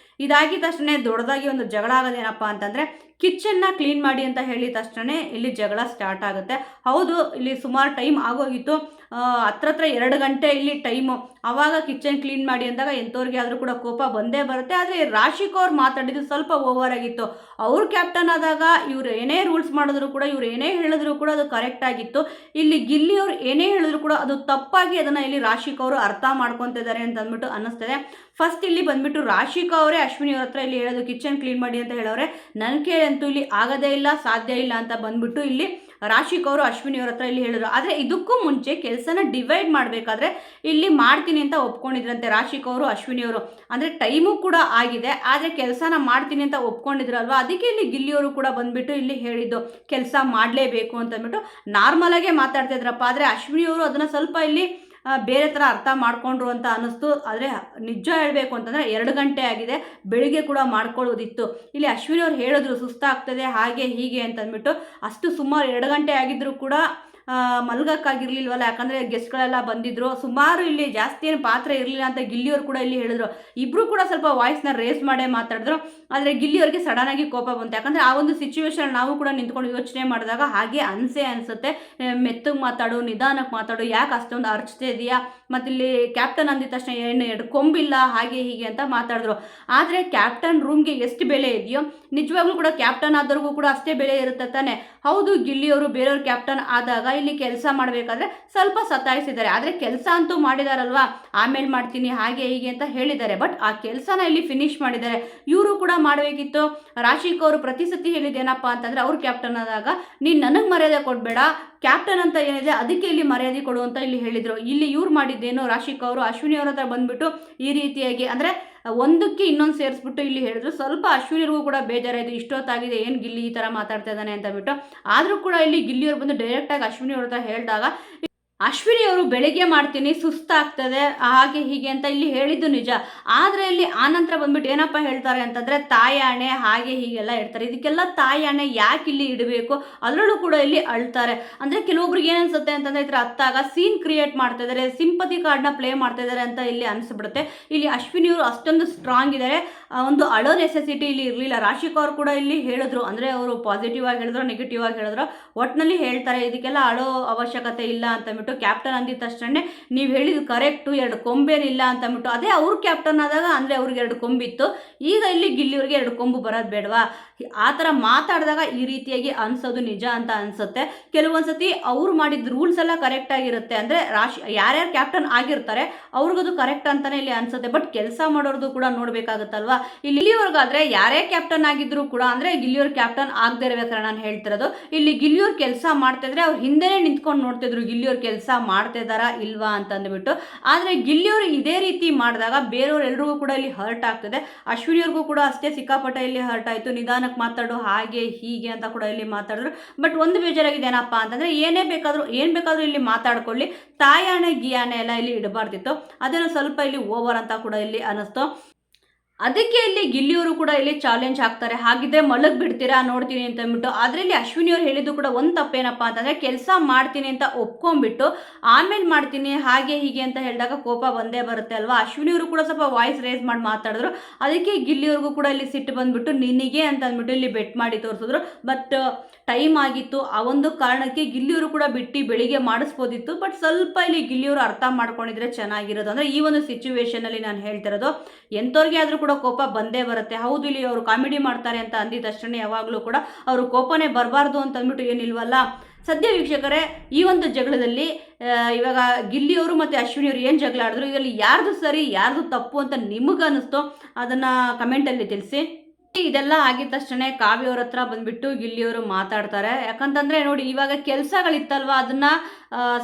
ಇದಾಗಿದ ತಕ್ಷಣ ದೊಡ್ಡದಾಗಿ ಒಂದು ಜಗಳ ಆಗೋದೇನಪ್ಪ ಅಂತಂದರೆ, ಕಿಚನ್ನ ಕ್ಲೀನ್ ಮಾಡಿ ಅಂತ ಹೇಳಿದ ತಕ್ಷಣ ಇಲ್ಲಿ ಜಗಳ ಸ್ಟಾರ್ಟ್ ಆಗುತ್ತೆ. ಹೌದು, ಇಲ್ಲಿ ಸುಮಾರು ಟೈಮ್ ಆಗೋಗಿತ್ತು. ಹತ್ರ 2 ಗಂಟೆ ಇಲ್ಲಿ ಟೈಮು. ಆವಾಗ ಕಿಚನ್ ಕ್ಲೀನ್ ಮಾಡಿ ಅಂದಾಗ ಎಂಥವ್ರಿಗೆ ಆದರೂ ಕೂಡ ಕೋಪ ಬಂದೇ ಬರುತ್ತೆ. ಆದರೆ ರಾಶಿಕ್ ಅವ್ರು ಮಾತಾಡಿದ್ದು ಸ್ವಲ್ಪ ಓವರ್ ಆಗಿತ್ತು. ಅವ್ರು ಕ್ಯಾಪ್ಟನ್ ಆದಾಗ ಇವ್ರು ಏನೇ ರೂಲ್ಸ್ ಮಾಡಿದ್ರು ಕೂಡ, ಇವ್ರು ಏನೇ ಹೇಳಿದ್ರು ಕೂಡ ಅದು ಕರೆಕ್ಟ್ ಆಗಿತ್ತು. ಇಲ್ಲಿ ಗಿಲ್ಲಿ ಅವ್ರು ಏನೇ ಹೇಳಿದ್ರು ಕೂಡ ಅದು ತಪ್ಪಾಗಿ ಅದನ್ನು ಇಲ್ಲಿ ರಾಶಿಕ್ ಅವರು ಅರ್ಥ ಮಾಡ್ಕೊತಿದ್ದಾರೆ ಅಂತ ಅಂದ್ಬಿಟ್ಟು ಅನ್ನಿಸ್ತದೆ. ಫಸ್ಟ್ ಇಲ್ಲಿ ಬಂದ್ಬಿಟ್ಟು ರಾಶಿಕಾ ಅವರೇ ಅಶ್ವಿನಿ ಅವ್ರ ಹತ್ರ ಇಲ್ಲಿ ಹೇಳೋದು ಕಿಚನ್ ಕ್ಲೀನ್ ಮಾಡಿ ಅಂತ ಹೇಳೋರೆ. ನನ್ನ ಕೇಳಂತೂ ಇಲ್ಲಿ ಆಗೋದೇ ಇಲ್ಲ, ಸಾಧ್ಯ ಇಲ್ಲ ಅಂತ ಬಂದ್ಬಿಟ್ಟು ಇಲ್ಲಿ ರಾಶಿಕ್ ಅವರು ಅಶ್ವಿನಿ ಅವ್ರ ಹತ್ರ ಇಲ್ಲಿ ಹೇಳಿದ್ರು. ಆದರೆ ಇದಕ್ಕೂ ಮುಂಚೆ ಕೆಲಸನ ಡಿವೈಡ್ ಮಾಡಬೇಕಾದ್ರೆ ಇಲ್ಲಿ ಮಾಡ್ತೀನಿ ಅಂತ ಒಪ್ಕೊಂಡಿದ್ರಂತೆ ರಾಶಿಕ್ ಅವರು ಅಶ್ವಿನಿ ಅವರು. ಅಂದರೆ ಟೈಮು ಕೂಡ ಆಗಿದೆ, ಆದರೆ ಕೆಲಸನ ಮಾಡ್ತೀನಿ ಅಂತ ಒಪ್ಕೊಂಡಿದ್ರಲ್ವ, ಅದಕ್ಕೆ ಇಲ್ಲಿ ಗಿಲ್ಲಿಯವರು ಕೂಡ ಬಂದ್ಬಿಟ್ಟು ಇಲ್ಲಿ ಹೇಳಿದ್ದು ಕೆಲಸ ಮಾಡಲೇಬೇಕು ಅಂತ ಅಂದ್ಬಿಟ್ಟು ನಾರ್ಮಲಾಗೆ ಮಾತಾಡ್ತಿದ್ರಪ್ಪ. ಆದರೆ ಅಶ್ವಿನಿ ಅವರು ಅದನ್ನು ಸ್ವಲ್ಪ ಇಲ್ಲಿ ಬೇರೆ ಥರ ಅರ್ಥ ಮಾಡಿಕೊಂಡ್ರು ಅಂತ ಅನ್ನಿಸ್ತು. ಆದರೆ ನಿಜ ಹೇಳಬೇಕು ಅಂತಂದರೆ 2 ಗಂಟೆ ಆಗಿದೆ, ಬೆಳಿಗ್ಗೆ ಕೂಡ ಮಾಡ್ಕೊಳ್ಳೋದಿತ್ತು. ಇಲ್ಲಿ ಅಶ್ವಿನಿ ಅವ್ರು ಹೇಳಿದ್ರು ಸುಸ್ತಾಗ್ತದೆ ಹಾಗೆ ಹೀಗೆ ಅಂತ ಅಂದ್ಬಿಟ್ಟು. ಅಷ್ಟು ಸುಮಾರು 2 ಗಂಟೆ ಆಗಿದ್ದರೂ ಕೂಡ ಮಲ್ಗೋಕ್ಕಾಗಿರ್ಲಿಲ್ವಲ್ಲ, ಯಾಕಂದರೆ ಗೆಸ್ಟ್ಗಳೆಲ್ಲ ಬಂದಿದ್ರು. ಸುಮಾರು ಇಲ್ಲಿ ಜಾಸ್ತಿ ಏನು ಪಾತ್ರ ಇರಲಿಲ್ಲ ಅಂತ ಗಿಲ್ಲಿಯವರು ಕೂಡ ಇಲ್ಲಿ ಹೇಳಿದ್ರು. ಇಬ್ಬರು ಕೂಡ ಸ್ವಲ್ಪ ವಾಯ್ಸ್ನ ರೇಸ್ ಮಾಡೇ ಮಾತಾಡಿದ್ರು. ಆದರೆ ಗಿಲ್ಲಿಯವ್ರಿಗೆ ಸಡನ್ನಾಗಿ ಕೋಪ ಬಂತು. ಯಾಕಂದರೆ ಆ ಒಂದು ಸಿಚುವೇಶನ್ ನಾವು ಕೂಡ ನಿಂತ್ಕೊಂಡು ಯೋಚನೆ ಮಾಡಿದಾಗ ಹಾಗೆ ಅನಿಸುತ್ತೆ. ಮೆತ್ತಗೆ ಮಾತಾಡು, ನಿಧಾನಕ್ಕೆ ಮಾತಾಡು, ಯಾಕೆ ಅಷ್ಟೊಂದು ಅರ್ಚ್ತಾ ಇದೆಯಾ, ಮತ್ತು ಇಲ್ಲಿ ಕ್ಯಾಪ್ಟನ್ ಅಂದಿದ ತಕ್ಷಣ ಏನು 2 ಕೊಂಬಿಲ್ಲ ಹಾಗೆ ಹೀಗೆ ಅಂತ ಮಾತಾಡಿದ್ರು. ಆದರೆ ಕ್ಯಾಪ್ಟನ್ ರೂಮ್ಗೆ ಎಷ್ಟು ಬೆಲೆ ಇದೆಯೋ ನಿಜವಾಗ್ಲೂ ಕೂಡ ಕ್ಯಾಪ್ಟನ್ ಆದವ್ರಿಗೂ ಕೂಡ ಅಷ್ಟೇ ಬೆಲೆ ಇರುತ್ತೆ ತಾನೆ. ಹೌದು, ಗಿಲ್ಲಿಯವರು ಬೇರೆಯವ್ರ ಕ್ಯಾಪ್ಟನ್ ಆದಾಗ ಇಲ್ಲಿ ಕೆಲಸ ಮಾಡಬೇಕಾದ್ರೆ ಸ್ವಲ್ಪ ಸತಾಯಿಸಿದ್ದಾರೆ. ಆದರೆ ಕೆಲಸ ಅಂತೂ ಮಾಡಿದಾರಲ್ವಾ, ಆಮೇಲೆ ಮಾಡ್ತೀನಿ ಹಾಗೆ ಹೀಗೆ ಅಂತ ಹೇಳಿದ್ದಾರೆ. ಬಟ್ ಆ ಕೆಲಸನ ಇಲ್ಲಿ ಫಿನಿಶ್ ಮಾಡಿದ್ದಾರೆ. ಇವರು ಕೂಡ ಮಾಡಬೇಕಿತ್ತು. ರಾಶಿಕ್ ಅವರು ಪ್ರತಿ ಸತಿ ಹೇಳಿದ್ದೇನಪ್ಪ ಅಂತಂದರೆ ಅವ್ರು ಕ್ಯಾಪ್ಟನ್ ಆದಾಗ ನೀನು ನನಗೆ ಮರ್ಯಾದೆ ಕೊಡಬೇಡ, ಕ್ಯಾಪ್ಟನ್ ಅಂತ ಏನಿದೆ ಅದಕ್ಕೆ ಇಲ್ಲಿ ಮರ್ಯಾದೆ ಕೊಡು ಅಂತ ಇಲ್ಲಿ ಹೇಳಿದರು. ಇಲ್ಲಿ ಇವ್ರು ಮಾಡಿದ್ದೇನು ರಾಶಿಕ್ ಅವರು ಅಶ್ವಿನಿ ಅವ್ರ ಹತ್ರ ಬಂದ್ಬಿಟ್ಟು ಈ ರೀತಿಯಾಗಿ ಅಂದರೆ ಒಂದಕ್ಕೆ ಇನ್ನೊಂದು ಸೇರಿಸ್ಬಿಟ್ಟು ಇಲ್ಲಿ ಹೇಳಿದ್ರು. ಸ್ವಲ್ಪ ಅಶ್ವಿನಿಗೂ ಕೂಡ ಬೇಜಾರಾಯಿತು, ಇಷ್ಟೊತ್ತಾಗಿದೆ ಏನು ಗಿಲ್ಲಿ ಈ ಥರ ಮಾತಾಡ್ತಾ ಇದ್ದಾನೆ ಅಂತಬಿಟ್ಟು. ಆದರೂ ಕೂಡ ಇಲ್ಲಿ ಗಿಲ್ಲಿಯವರು ಬಂದು ಡೈರೆಕ್ಟಾಗಿ ಅಶ್ವಿನಿ ಅವ್ರ ಹತ್ರ ಹೇಳಿದಾಗ ಅಶ್ವಿನಿ ಅವರು ಬೆಳಿಗ್ಗೆ ಮಾಡ್ತೀನಿ ಸುಸ್ತಾಗ್ತದೆ ಹಾಗೆ ಹೀಗೆ ಅಂತ ಇಲ್ಲಿ ಹೇಳಿದ್ದು ನಿಜ. ಆದರೆ ಇಲ್ಲಿ ಆನಂತರ ಬಂದ್ಬಿಟ್ಟು ಏನಪ್ಪ ಹೇಳ್ತಾರೆ ಅಂತಂದರೆ ತಾಯಾಣೆ ಹಾಗೆ ಹೀಗೆಲ್ಲ ಹೇಳ್ತಾರೆ. ಇದಕ್ಕೆಲ್ಲ ತಾಯಾಣೆ ಯಾಕೆ ಇಲ್ಲಿ ಇಡಬೇಕು, ಅದರಲ್ಲೂ ಕೂಡ ಇಲ್ಲಿ ಅಳ್ತಾರೆ. ಅಂದರೆ ಕೆಲವೊಬ್ರಿಗೆ ಏನು ಅನಿಸುತ್ತೆ ಅಂತಂದರೆ ಈ ಥರ ಹತ್ತಾಗ ಸೀನ್ ಕ್ರಿಯೇಟ್ ಮಾಡ್ತಾ ಇದ್ದಾರೆ, ಸಿಂಪತಿ ಕಾರ್ಡ್ನ ಪ್ಲೇ ಮಾಡ್ತಾ ಇದ್ದಾರೆ ಅಂತ ಇಲ್ಲಿ ಅನಿಸ್ಬಿಡುತ್ತೆ. ಇಲ್ಲಿ ಅಶ್ವಿನಿಯವರು ಅಷ್ಟೊಂದು ಸ್ಟ್ರಾಂಗ್ ಇದ್ದಾರೆ, ಒಂದು ಅಳೋ ನೆಸೆಸಿಟಿ ಇಲ್ಲಿ ಇರಲಿಲ್ಲ. ರಾಶಿಕ್ ಅವರು ಕೂಡ ಇಲ್ಲಿ ಹೇಳಿದ್ರು, ಅಂದರೆ ಅವರು ಪಾಸಿಟಿವ್ ಆಗಿ ಹೇಳಿದ್ರು ನೆಗೆಟಿವ್ ಆಗಿ ಹೇಳಿದ್ರು, ಒಟ್ಟಿನಲ್ಲಿ ಹೇಳ್ತಾರೆ ಇದಕ್ಕೆಲ್ಲ ಅಳೋ ಅವಶ್ಯಕತೆ ಇಲ್ಲ ಅಂತಂದ್ಬಿಟ್ಟು. ಕ್ಯಾಪ್ಟನ್ ಅಂದಿದ ತಕ್ಷಣ ನೀವು ಹೇಳಿದ್ದು ಕರೆಕ್ಟು, 2 ಕೊಂಬೇನಿಲ್ಲ ಅಂತಂದ್ಬಿಟ್ಟು. ಅದೇ ಅವ್ರು ಕ್ಯಾಪ್ಟನ್ ಆದಾಗ ಅಂದರೆ ಅವ್ರಿಗೆ 2 ಕೊಂಬಿತ್ತು, ಈಗ ಇಲ್ಲಿ ಗಿಲ್ಲಿಯವ್ರಿಗೆ 2 ಕೊಂಬು ಬರೋದು ಬೇಡವಾ? ಆ ಥರ ಮಾತಾಡಿದಾಗ ಈ ರೀತಿಯಾಗಿ ಅನಿಸೋದು ನಿಜ ಅಂತ ಅನಿಸುತ್ತೆ. ಕೆಲವೊಂದ್ಸತಿ ಅವ್ರು ಮಾಡಿದ ರೂಲ್ಸ್ ಎಲ್ಲ ಕರೆಕ್ಟ್ ಆಗಿರುತ್ತೆ, ಅಂದರೆ ಯಾರ್ಯಾರು ಕ್ಯಾಪ್ಟನ್ ಆಗಿರ್ತಾರೆ ಅವ್ರಿಗದು ಕರೆಕ್ಟ್ ಅಂತಲೇ ಇಲ್ಲಿ ಅನಿಸುತ್ತೆ. ಬಟ್ ಕೆಲಸ ಮಾಡೋರ್ದು ಕೂಡ ನೋಡಬೇಕಾಗುತ್ತಲ್ವ. ಇಲ್ಲಿವರೆಗಾದರೆ ಯಾರೇ ಕ್ಯಾಪ್ಟನ್ ಆಗಿದ್ರು ಕೂಡ, ಅಂದರೆ ಗಿಲ್ಲಿಯವ್ರ ಕ್ಯಾಪ್ಟನ್ ಆಗದೆ ಇರಬೇಕಾದ್ರೆ ನಾನು ಹೇಳ್ತಿರೋದು, ಇಲ್ಲಿ ಗಿಲ್ಲಿಯವ್ರು ಕೆಲಸ ಮಾಡ್ತಿದ್ರೆ ಅವ್ರು ಹಿಂದೆನೇ ನಿಂತ್ಕೊಂಡು ನೋಡ್ತಿದ್ರು ಗಿಲ್ಲಿಯವ್ರು ಕೆಲಸ ಮಾಡ್ತಾ ಇದ್ದಾರಾ ಇಲ್ವಾ ಅಂತಂದ್ಬಿಟ್ಟು. ಆದರೆ ಗಿಲ್ಲಿಯವರು ಇದೇ ರೀತಿ ಮಾಡಿದಾಗ ಬೇರೆಯವ್ರೆಲ್ರಿಗೂ ಕೂಡ ಇಲ್ಲಿ ಹರ್ಟ್ ಆಗ್ತದೆ. ಅಶ್ವಿನಿಯವ್ರಿಗೂ ಕೂಡ ಅಷ್ಟೇ ಸಿಕ್ಕಾಪಟ್ಟೆ ಇಲ್ಲಿ ಹರ್ಟ್ ಆಯಿತು. ನಿಧಾನಕ್ಕೆ ಮಾತಾಡು ಹಾಗೆ ಹೀಗೆ ಅಂತ ಕೂಡ ಇಲ್ಲಿ ಮಾತಾಡಿದ್ರು. ಬಟ್ ಒಂದು ಬೇಜಾರಾಗಿದೆ ಏನಪ್ಪ ಅಂತಂದರೆ ಏನು ಬೇಕಾದರೂ ಇಲ್ಲಿ ಮಾತಾಡ್ಕೊಳ್ಳಿ, ತಾಯಾಣೆ ಗಿಯಾಣೆ ಎಲ್ಲ ಇಲ್ಲಿ ಇಡಬಾರ್ದಿತ್ತು. ಅದನ್ನು ಸ್ವಲ್ಪ ಇಲ್ಲಿ ಓವರ್ ಅಂತ ಕೂಡ ಇಲ್ಲಿ ಅನ್ನಿಸ್ತು. ಅದಕ್ಕೆ ಇಲ್ಲಿ ಗಿಲ್ಲಿಯವರು ಕೂಡ ಇಲ್ಲಿ ಚಾಲೆಂಜ್ ಹಾಕ್ತಾರೆ, ಹಾಗಿದ್ರೆ ಮಲಗ್ ಬಿಡ್ತೀರಾ ನೋಡ್ತೀನಿ ಅಂತ ಅಂದ್ಬಿಟ್ಟು. ಆದರೆ ಇಲ್ಲಿ ಅಶ್ವಿನಿಯವ್ರು ಹೇಳಿದ್ದು ಕೂಡ ಒಂದು ತಪ್ಪೇನಪ್ಪ ಅಂತಂದರೆ ಕೆಲಸ ಮಾಡ್ತೀನಿ ಅಂತ ಒಪ್ಕೊಂಡ್ಬಿಟ್ಟು ಆಮೇಲೆ ಮಾಡ್ತೀನಿ ಹಾಗೆ ಹೀಗೆ ಅಂತ ಹೇಳಿದಾಗ ಕೋಪ ಬಂದೇ ಬರುತ್ತೆ ಅಲ್ವಾ. ಅಶ್ವಿನಿಯವರು ಕೂಡ ಸ್ವಲ್ಪ ವಾಯ್ಸ್ ರೇಸ್ ಮಾಡಿ ಮಾತಾಡಿದ್ರು. ಅದಕ್ಕೆ ಗಿಲ್ಲಿಯವ್ರಿಗೂ ಕೂಡ ಇಲ್ಲಿ ಸಿಟ್ಟು ಬಂದ್ಬಿಟ್ಟು ನಿನಗೆ ಅಂತ ಅಂದ್ಬಿಟ್ಟು ಇಲ್ಲಿ ಬೆಟ್ ಮಾಡಿ ತೋರಿಸಿದ್ರು. ಬಟ್ ಟೈಮ್ ಆಗಿತ್ತು, ಆ ಒಂದು ಕಾರಣಕ್ಕೆ ಗಿಲ್ಲಿಯವರು ಕೂಡ ಬಿಟ್ಟು ಬೆಳಿಗ್ಗೆ ಮಾಡಿಸ್ಬೋದಿತ್ತು. ಬಟ್ ಸ್ವಲ್ಪ ಇಲ್ಲಿ ಗಿಲ್ಲಿಯವರು ಅರ್ಥ ಮಾಡ್ಕೊಂಡಿದ್ರೆ ಚೆನ್ನಾಗಿರೋದು. ಅಂದರೆ ಈ ಒಂದು ಸಿಚುವೇಶನಲ್ಲಿ ನಾನು ಹೇಳ್ತಿರೋದು, ಎಂಥವ್ರಿಗೆ ಆದರೂ ಕೂಡ ಕೋಪ ಬಂದೇ ಬರುತ್ತೆ. ಹೌದು, ಇಲ್ಲಿ ಅವರು ಕಾಮಿಡಿ ಮಾಡ್ತಾರೆ ಅಂತ ಅಂದಿದ ತಕ್ಷಣ ಯಾವಾಗಲೂ ಕೂಡ ಅವರು ಕೋಪನೇ ಬರಬಾರ್ದು ಅಂತ ಅಂದ್ಬಿಟ್ಟು ಏನಿಲ್ವಲ್ಲ. ಸದ್ಯ ವೀಕ್ಷಕರೇ, ಈ ಒಂದು ಜಗಳದಲ್ಲಿ ಇವಾಗ ಗಿಲ್ಲಿಯವರು ಮತ್ತು ಅಶ್ವಿನಿಯವರು ಏನು ಜಗಳ ಆಡಿದ್ರು, ಇದರಲ್ಲಿ ಯಾರ್ದು ಸರಿ ಯಾರ್ದು ತಪ್ಪು ಅಂತ ನಿಮಗನ್ನಿಸ್ತೋ ಅದನ್ನು ಕಮೆಂಟಲ್ಲಿ ತಿಳಿಸಿ. ಇದೆಲ್ಲ ಆಗಿದ ತಕ್ಷಣ ಕಾವ್ಯವ್ರ ಹತ್ರ ಬಂದ್ಬಿಟ್ಟು ಗಿಲ್ಲಿಯವರು ಮಾತಾಡ್ತಾರೆ. ಯಾಕಂತಂದರೆ ನೋಡಿ, ಇವಾಗ ಕೆಲಸಗಳಿತ್ತಲ್ವ, ಅದನ್ನು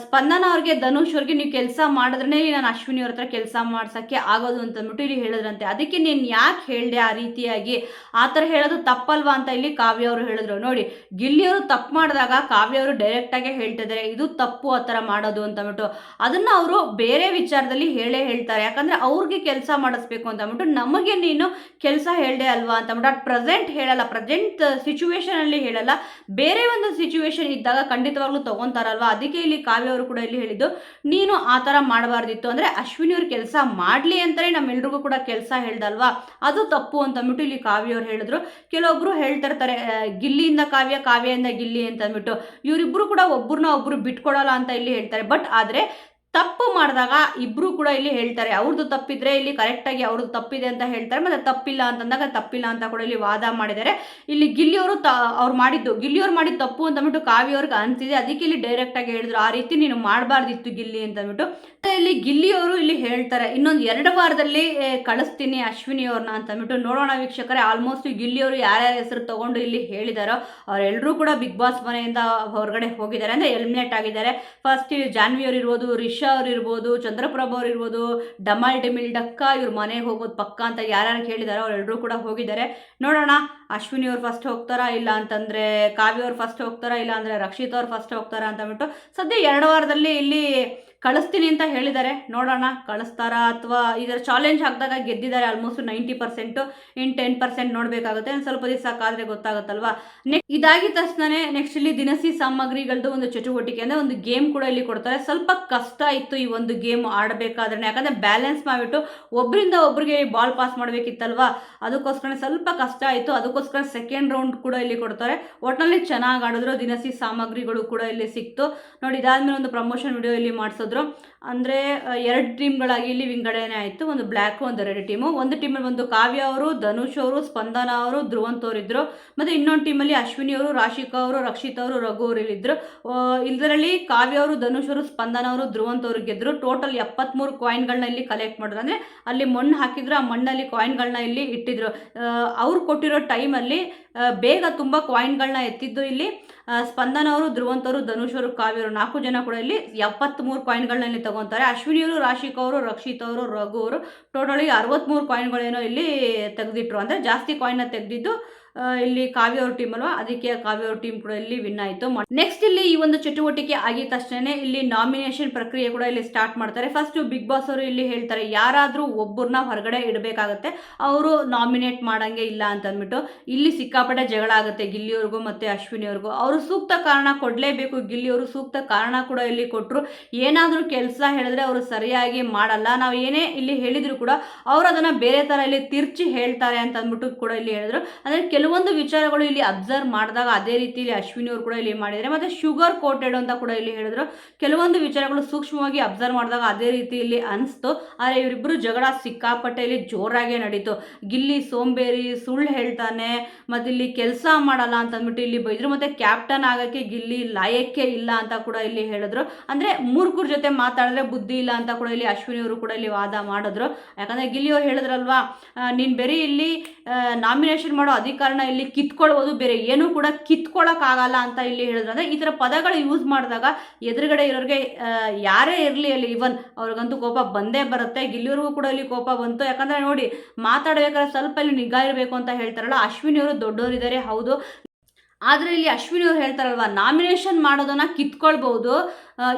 ಸ್ಪಂದನ ಅವ್ರಿಗೆ ಧನುಷ್ ಅವ್ರಿಗೆ ನೀವು ಕೆಲಸ ಮಾಡಿದ್ರೇ ನಾನು ಅಶ್ವಿನಿಯವ್ರ ಹತ್ರ ಕೆಲಸ ಮಾಡ್ಸೋಕ್ಕೆ ಆಗೋದು ಅಂತಂದ್ಬಿಟ್ಟು ಇಲ್ಲಿ ಹೇಳಿದ್ರಂತೆ. ಅದಕ್ಕೆ ನೀನು ಯಾಕೆ ಹೇಳಿದೆ ಆ ರೀತಿಯಾಗಿ, ಆ ಥರ ಹೇಳೋದು ತಪ್ಪಲ್ವಾ ಅಂತ ಇಲ್ಲಿ ಕಾವ್ಯವರು ಹೇಳಿದ್ರು. ನೋಡಿ, ಗಿಲ್ಲಿಯವರು ತಪ್ಪು ಮಾಡಿದಾಗ ಕಾವ್ಯವರು ಡೈರೆಕ್ಟಾಗೆ ಹೇಳ್ತಿದ್ದಾರೆ ಇದು ತಪ್ಪು ಆ ಥರ ಮಾಡೋದು ಅಂತಂದ್ಬಿಟ್ಟು. ಅದನ್ನು ಅವರು ಬೇರೆ ವಿಚಾರದಲ್ಲಿ ಹೇಳ್ತಾರೆ. ಯಾಕಂದರೆ ಅವ್ರಿಗೆ ಕೆಲಸ ಮಾಡಿಸ್ಬೇಕು ಅಂತಂದ್ಬಿಟ್ಟು ನಮಗೆ ನೀನು ಕೆಲಸ ಹೇಳಿದೆ ಅಲ್ವಾ ಅಂತಂದ್ಬಿಟ್ಟು. ಅಟ್ ಪ್ರೆಸೆಂಟ್ ಹೇಳಲ್ಲ, ಪ್ರೆಸೆಂಟ್ ಸಿಚುವೇಶನಲ್ಲಿ ಹೇಳಲ್ಲ, ಬೇರೆ ಒಂದು ಸಿಚುವೇಶನ್ ಇದ್ದಾಗ ಖಂಡಿತವಾಗ್ಲೂ ತೊಗೊತಾರಲ್ವ. ಅದಕ್ಕೆ ಇಲ್ಲಿ ಇಲ್ಲಿ ಕಾವ್ಯ ಅವರು ಕೂಡ ಇಲ್ಲಿ ಹೇಳಿದ್ದು, ನೀನು ಆ ಥರ ಮಾಡಬಾರ್ದಿತ್ತು, ಅಂದರೆ ಅಶ್ವಿನಿ ಅವ್ರು ಕೆಲಸ ಮಾಡಲಿ ಅಂತಲೇ ನಮ್ಮೆಲ್ರಿಗೂ ಕೂಡ ಕೆಲಸ ಹೇಳ್ದಲ್ವಾ, ಅದು ತಪ್ಪು ಅಂತ ಅಂದ್ಬಿಟ್ಟು ಇಲ್ಲಿ ಕಾವ್ಯ ಅವ್ರು ಹೇಳಿದ್ರು. ಕೆಲವೊಬ್ರು ಹೇಳ್ತಿರ್ತಾರೆ ಗಿಲ್ಲಿಯಿಂದ ಕಾವ್ಯ, ಕಾವ್ಯದಿಂದ ಗಿಲ್ಲಿ ಅಂತ ಅಂದ್ಬಿಟ್ಟು, ಇವರಿಬ್ಬರು ಕೂಡ ಒಬ್ಬರನ್ನ ಒಬ್ಬರು ಬಿಟ್ಕೊಡಲ್ಲ ಅಂತ ಇಲ್ಲಿ ಹೇಳ್ತಾರೆ. ಬಟ್ ಆದರೆ ತಪ್ಪು ಮಾಡಿದಾಗ ಇಬ್ಬರು ಕೂಡ ಇಲ್ಲಿ ಹೇಳ್ತಾರೆ, ಅವ್ರದ್ದು ತಪ್ಪಿದ್ರೆ ಇಲ್ಲಿ ಕರೆಕ್ಟಾಗಿ ಅವ್ರದ್ದು ತಪ್ಪಿದೆ ಅಂತ ಹೇಳ್ತಾರೆ, ಮತ್ತು ತಪ್ಪಿಲ್ಲ ಅಂತಂದಾಗ ತಪ್ಪಿಲ್ಲ ಅಂತ ಕೂಡ ಇಲ್ಲಿ ವಾದ ಮಾಡಿದ್ದಾರೆ. ಇಲ್ಲಿ ಗಿಲ್ಲಿಯವರು ಅವ್ರು ಮಾಡಿದ್ದು ತಪ್ಪು ಅಂತ ಅಂದ್ಬಿಟ್ಟು ಕಾವ್ಯ ಅವ್ರಿಗೆ ಅನಿಸಿದೆ, ಅದಕ್ಕೆ ಇಲ್ಲಿ ಡೈರೆಕ್ಟಾಗಿ ಹೇಳಿದ್ರು ಆ ರೀತಿ ನೀನು ಮಾಡಬಾರ್ದಿತ್ತು ಗಿಲ್ಲಿ ಅಂತ ಅಂದ್ಬಿಟ್ಟು. ಇಲ್ಲಿ ಗಿಲ್ಲಿಯವರು ಇಲ್ಲಿ ಹೇಳ್ತಾರೆ ಇನ್ನೊಂದು 2 ವಾರದಲ್ಲಿ ಕಳಿಸ್ತೀನಿ ಅಶ್ವಿನಿ ಅವ್ರನ್ನ ಅಂತ ಅಂದ್ಬಿಟ್ಟು. ನೋಡೋಣ ವೀಕ್ಷಕರೇ, ಆಲ್ಮೋಸ್ಟ್ ಗಿಲ್ಲಿಯವರು ಯಾರ್ಯಾರ ಹೆಸರು ತಗೊಂಡು ಇಲ್ಲಿ ಹೇಳಿದಾರೋ ಅವರೆಲ್ಲರೂ ಕೂಡ ಬಿಗ್ ಬಾಸ್ ಮನೆಯಿಂದ ಹೊರಗಡೆ ಹೋಗಿದ್ದಾರೆ, ಅಂದರೆ ಎಲಿಮಿನೇಟ್ ಆಗಿದ್ದಾರೆ. ಫಸ್ಟ್ ಜಾನ್ವಿ ಅವ್ರು ಇರ್ಬೋದು, ರಿಷಾ ಅವ್ರು ಇರ್ಬೋದು, ಚಂದ್ರಪ್ರಭಾ ಅವ್ರು ಇರ್ಬೋದು, ಡಮಾಲ್ ಡಿಮಿಲ್ ಡಕ್ಕ ಇವ್ರ ಮನೆಗೆ ಹೋಗೋದು ಪಕ್ಕ ಅಂತ ಯಾರ್ಯಾರು ಹೇಳಿದಾರೋ ಅವರೆಲ್ಲರೂ ಕೂಡ ಹೋಗಿದ್ದಾರೆ. ನೋಡೋಣ ಅಶ್ವಿನಿ ಅವ್ರು ಫಸ್ಟ್ ಹೋಗ್ತಾರಾ, ಇಲ್ಲ ಅಂತಂದರೆ ಕಾವ್ಯ ಅವ್ರು ಫಸ್ಟ್ ಹೋಗ್ತಾರಾ, ಇಲ್ಲ ಅಂದರೆ ರಕ್ಷಿತ್ ಅವ್ರು ಫಸ್ಟ್ ಹೋಗ್ತಾರಾ ಅಂತ ಅಂದ್ಬಿಟ್ಟು. ಸದ್ಯ 2 ವಾರದಲ್ಲಿ ಇಲ್ಲಿ ಕಳಿಸ್ತೀನಿ ಅಂತ ಹೇಳಿದ್ದಾರೆ, ನೋಡೋಣ ಕಳಿಸ್ತಾರಾ ಅಥವಾ ಇದರ ಚಾಲೆಂಜ್ ಹಾಕಿದಾಗ ಗೆದ್ದಿದ್ದಾರೆ ಆಲ್ಮೋಸ್ಟ್ 90%, ಇನ್ನು 10% ನೋಡಬೇಕಾಗುತ್ತೆ, ಒಂದು ಸ್ವಲ್ಪ ದಿವಸ ಕಾದರೆ ಗೊತ್ತಾಗುತ್ತಲ್ವಾ. ಇದಾಗಿದ ತಕ್ಷಣ ನೆಕ್ಸ್ಟ್ ಇಲ್ಲಿ ದಿನಸಿ ಸಾಮಗ್ರಿಗಳದ್ದು ಒಂದು ಚಟುವಟಿಕೆ ಅಂದರೆ ಒಂದು ಗೇಮ್ ಕೂಡ ಇಲ್ಲಿ ಕೊಡ್ತಾರೆ. ಸ್ವಲ್ಪ ಕಷ್ಟ ಇತ್ತು ಈ ಒಂದು ಗೇಮ್ ಆಡಬೇಕಾದ್ರೆ, ಯಾಕಂದರೆ ಬ್ಯಾಲೆನ್ಸ್ ಮಾಡಿಬಿಟ್ಟು ಒಬ್ಬರಿಂದ ಒಬ್ಬರಿಗೆ ಬಾಲ್ ಪಾಸ್ ಮಾಡಬೇಕಿತ್ತಲ್ವಾ, ಅದಕ್ಕೋಸ್ಕರ ಸ್ವಲ್ಪ ಕಷ್ಟ ಆಯಿತು. ಅದಕ್ಕೋಸ್ಕರ ಸೆಕೆಂಡ್ ರೌಂಡ್ ಕೂಡ ಇಲ್ಲಿ ಕೊಡ್ತಾರೆ. ಒಟ್ಟಿನಲ್ಲಿ ಚೆನ್ನಾಗಿ ಆಡಿದ್ರು, ದಿನಸಿ ಸಾಮಗ್ರಿಗಳು ಕೂಡ ಇಲ್ಲಿ ಸಿಕ್ತು ನೋಡಿ. ಇದಾದ್ಮೇಲೆ ಒಂದು ಪ್ರಮೋಷನ್ ವಿಡಿಯೋ ಇಲ್ಲಿ ಮಾಡಿಸೋದು, ಅಂದರೆ 2 ಟೀಮ್ಗಳಾಗಿ ಇಲ್ಲಿ ವಿಂಗಡಣೆ ಆಯಿತು, ಒಂದು ಬ್ಲ್ಯಾಕ್ ಒಂದು ರೆಡ್ ಟೀಮು. ಒಂದು ಟೀಮಲ್ಲಿ ಒಂದು ಕಾವ್ಯ ಅವರು, ಧನುಷ್ ಅವರು, ಸ್ಪಂದನ ಅವರು, ಧ್ರುವಂತ್ ಅವರು ಇದ್ದರು. ಮತ್ತು ಇನ್ನೊಂದು ಟೀಮಲ್ಲಿ ಅಶ್ವಿನಿ ಅವರು, ರಾಶಿಕಾ ಅವರು, ರಕ್ಷಿತ್ ಅವರು, ರಘು ಅವರು ಇಲ್ಲಿದ್ದರು. ಇದರಲ್ಲಿ ಕಾವ್ಯ ಅವರು, ಧನುಷ್ ಅವರು, ಸ್ಪಂದನ ಅವರು, ಧ್ರುವಂತ್ ಅವರು ಗೆದ್ದರು. ಟೋಟಲ್ 73 ಕಾಯಿನ್ಗಳನ್ನ ಇಲ್ಲಿ ಕಲೆಕ್ಟ್ ಮಾಡಿದ್ರು, ಅಂದರೆ ಅಲ್ಲಿ ಮಣ್ಣು ಹಾಕಿದ್ರು, ಆ ಮಣ್ಣಲ್ಲಿ ಕಾಯಿನ್ಗಳನ್ನ ಇಲ್ಲಿ ಇಟ್ಟಿದ್ರು. ಅವ್ರು ಕೊಟ್ಟಿರೋ ಟೈಮಲ್ಲಿ ಬೇಗ ತುಂಬ ಕಾಯಿನ್ಗಳನ್ನ ಎತ್ತಿದ್ದು ಇಲ್ಲಿ ಸ್ಪಂದನ ಅವರು, ಧ್ರುವಂತ್ ಅವರು, ಧನುಷ್ ಅವರು, ಕಾವ್ಯ ಅವರು 4 ಜನ ಕೂಡ ಇಲ್ಲಿ 73 ಕಾಯಿನ್ಗಳನ್ನ ಇಲ್ಲಿ ತಗೊತಾರೆ. ಅಶ್ವಿನಿಯವರು, ರಾಶಿಕಾ ಅವರು, ರಕ್ಷಿತ್ ಅವರು, ರಘು ಅವರು ಟೋಟಲಿ 63 ಕಾಯಿನ್ಗಳೇನೋ ಇಲ್ಲಿ ತೆಗೆದಿಟ್ರು, ಅಂದರೆ ಜಾಸ್ತಿ ಕಾಯಿನ್ನ ತೆಗೆದಿದ್ದು ಇಲ್ಲಿ ಕಾವ್ಯ ಅವ್ರ ಟೀಮ್ ಅಲ್ವಾ, ಅದಕ್ಕೆ ಕಾವ್ಯ ಅವ್ರ ಟೀಮ್ ಕೂಡ ಇಲ್ಲಿ ವಿನ್ ಆಯಿತು. ನೆಕ್ಸ್ಟ್ ಇಲ್ಲಿ ಈ ಒಂದು ಚಟುವಟಿಕೆ ಆಗಿದ ತಕ್ಷಣ ಇಲ್ಲಿ ನಾಮಿನೇಷನ್ ಪ್ರಕ್ರಿಯೆ ಕೂಡ ಇಲ್ಲಿ ಸ್ಟಾರ್ಟ್ ಮಾಡ್ತಾರೆ. ಫಸ್ಟ್ ಬಿಗ್ ಬಾಸ್ ಅವರು ಇಲ್ಲಿ ಹೇಳ್ತಾರೆ ಯಾರಾದರೂ ಒಬ್ಬರನ್ನ ಹೊರಗಡೆ ಇಡಬೇಕಾಗತ್ತೆ, ಅವರು ನಾಮಿನೇಟ್ ಮಾಡಂಗೆ ಇಲ್ಲ ಅಂತ ಅಂದ್ಬಿಟ್ಟು. ಇಲ್ಲಿ ಸಿಕ್ಕಾಪಟ್ಟೆ ಜಗಳ ಆಗುತ್ತೆ ಗಿಲ್ಲಿಯವ್ರಿಗೂ ಮತ್ತು ಅಶ್ವಿನಿಯವ್ರಿಗೂ. ಅವರು ಸೂಕ್ತ ಕಾರಣ ಕೊಡಲೇಬೇಕು, ಗಿಲ್ಲಿಯವರು ಸೂಕ್ತ ಕಾರಣ ಕೂಡ ಇಲ್ಲಿ ಕೊಟ್ಟರು. ಏನಾದರೂ ಕೆಲಸ ಹೇಳಿದ್ರೆ ಅವರು ಸರಿಯಾಗಿ ಮಾಡಲ್ಲ, ನಾವು ಏನೇ ಇಲ್ಲಿ ಹೇಳಿದ್ರು ಕೂಡ ಅವರು ಅದನ್ನು ಬೇರೆ ಥರ ಇಲ್ಲಿ ತಿರ್ಚಿ ಹೇಳ್ತಾರೆ ಅಂತ ಅಂದ್ಬಿಟ್ಟು ಕೂಡ ಇಲ್ಲಿ ಹೇಳಿದ್ರು. ಅಂದರೆ ಕೆಲವೊಂದು ವಿಚಾರಗಳು ಇಲ್ಲಿ ಅಬ್ಸರ್ವ್ ಮಾಡಿದಾಗ ಅದೇ ರೀತಿಯಲ್ಲಿ ಅಶ್ವಿನಿ ಅವರು ಕೂಡ ಇಲ್ಲಿ ಮಾಡಿದ್ದಾರೆ. ಮತ್ತು ಶುಗರ್ ಕೋಟೆಡ್ ಅಂತ ಕೂಡ ಇಲ್ಲಿ ಹೇಳಿದ್ರು. ಕೆಲವೊಂದು ವಿಚಾರಗಳು ಸೂಕ್ಷ್ಮವಾಗಿ ಅಬ್ಸರ್ವ್ ಮಾಡಿದಾಗ ಅದೇ ರೀತಿಯಲ್ಲಿ ಅನಿಸ್ತು. ಆದರೆ ಇವರಿಬ್ಬರು ಜಗಳ ಸಿಕ್ಕಾಪಟ್ಟೆ ಇಲ್ಲಿ ಜೋರಾಗೇ ನಡೀತು. ಗಿಲ್ಲಿ ಸೋಂಬೇರಿ, ಸುಳ್ಳು ಹೇಳ್ತಾನೆ, ಮತ್ತು ಇಲ್ಲಿ ಕೆಲಸ ಮಾಡಲ್ಲ ಅಂತ ಅಂದ್ಬಿಟ್ಟು ಇಲ್ಲಿ ಬೈದರು. ಮತ್ತು ಕ್ಯಾಪ್ಟನ್ ಆಗೋಕ್ಕೆ ಗಿಲ್ಲಿ ಲಾಯಕ್ಕೆ ಇಲ್ಲ ಅಂತ ಕೂಡ ಇಲ್ಲಿ ಹೇಳಿದ್ರು. ಅಂದರೆ ಮೂರ್ಖರ ಜೊತೆ ಮಾತಾಡಿದ್ರೆ ಬುದ್ಧಿ ಇಲ್ಲ ಅಂತ ಕೂಡ ಇಲ್ಲಿ ಅಶ್ವಿನಿ ಅವರು ಕೂಡ ಇಲ್ಲಿ ವಾದ ಮಾಡಿದ್ರು. ಯಾಕಂದರೆ ಗಿಲ್ಲಿಯವರು ಹೇಳಿದ್ರಲ್ವಾ, ನೀನು ಬೇರೆ ಇಲ್ಲಿ ನಾಮಿನೇಷನ್ ಮಾಡೋ ಅಧಿಕಾರನ ಇಲ್ಲಿ ಕಿತ್ಕೊಳ್ಬೋದು, ಬೇರೆ ಏನೂ ಕೂಡ ಕಿತ್ಕೊಳ್ಳೋಕ್ಕಾಗಲ್ಲ ಅಂತ ಇಲ್ಲಿ ಹೇಳಿದ್ರು. ಅಂದರೆ ಈ ಥರ ಪದಗಳು ಯೂಸ್ ಮಾಡಿದಾಗ ಎದುರುಗಡೆ ಇರೋರಿಗೆ ಯಾರೇ ಇರಲಿ ಅಲ್ಲಿ ಇವನ್ ಅವ್ರಿಗಂತೂ ಕೋಪ ಬಂದೇ ಬರುತ್ತೆ. ಗಿಲ್ಲಿಯವ್ರಿಗೂ ಕೂಡ ಇಲ್ಲಿ ಕೋಪ ಬಂತು. ಯಾಕಂದರೆ ನೋಡಿ, ಮಾತಾಡಬೇಕಾದ್ರೆ ಸ್ವಲ್ಪ ಇಲ್ಲಿ ನಿಗಾ ಇರಬೇಕು ಅಂತ ಹೇಳ್ತಾರಲ್ಲ. ಅಶ್ವಿನಿಯವರು ದೊಡ್ಡವರಿದ್ದಾರೆ ಹೌದು, ಆದರೆ ಇಲ್ಲಿ ಅಶ್ವಿನಿಯವ್ರು ಹೇಳ್ತಾರಲ್ವ, ನಾಮಿನೇಷನ್ ಮಾಡೋದನ್ನು ಕಿತ್ಕೊಳ್ಬೋದು,